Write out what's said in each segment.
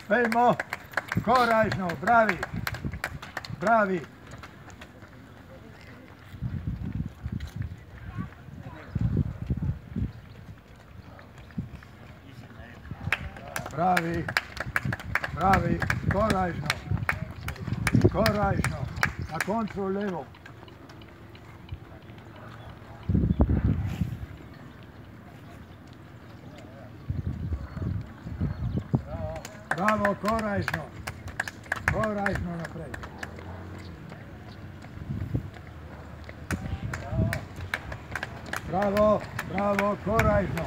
Pejmo, korajžno, bravi, bravi. Bravi, bravi, korajžno, korajžno, na koncu levo. Bravo, korajžno, korajžno naprej. Bravo, bravo, korajžno.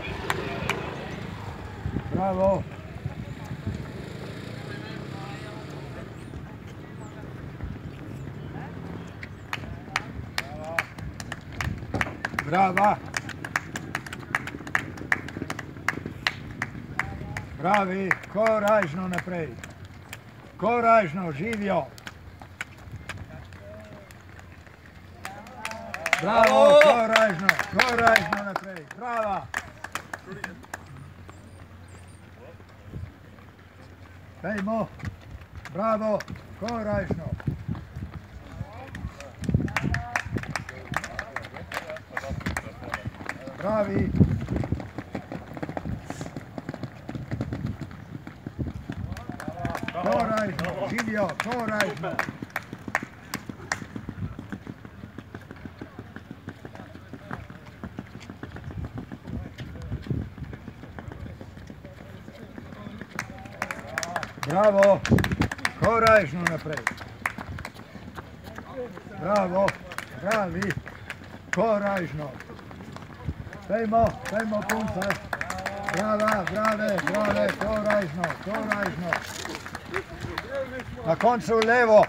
Bravo. Brava. Bravi, korajžno naprej. Korajžno, živijo. Bravo, korajžno, korajžno naprej. Brava. Pejmo. Bravo, korajžno. Bravi. Korajžno, živijo, korajžno. Bravo, korajžno naprej. Bravo, bravi, korajžno. Pejmo, pejmo punce. Brava, brave, brave, korajžno, korajžno. Na koncu levo.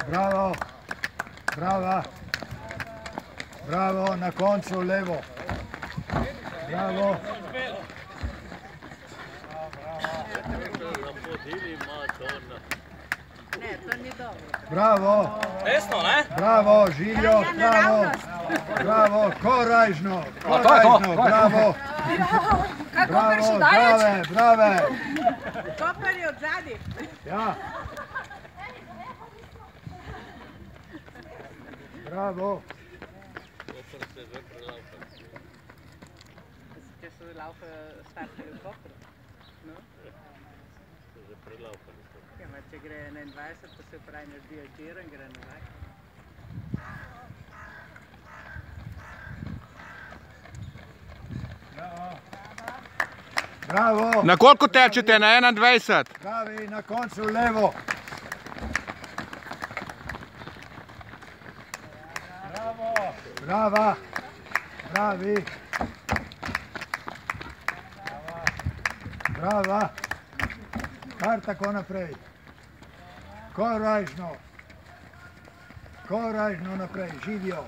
Bravo, brava, bravo, na koncu levo. Bravo. Ne, to ni dobro. Bravo. Desno, ne? Bravo, živijo, bravo. Bravo, korajžno, korajžno, bravo. Bravo, brave, brave. Koper je od zadnji. Ja. Bravo. Če so laufe startali v Kopru. No? Ja, ma če gre 21, pa se pravi naredijo džiro in gre nazaj. Bravo. Na koliko tečete? Na 21? Pravi, na koncu levo. Bravo. Brava. Bravi. Brava. Kar tako naprej. Korajžno. Korajžno naprej. Živijo.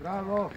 Bravo.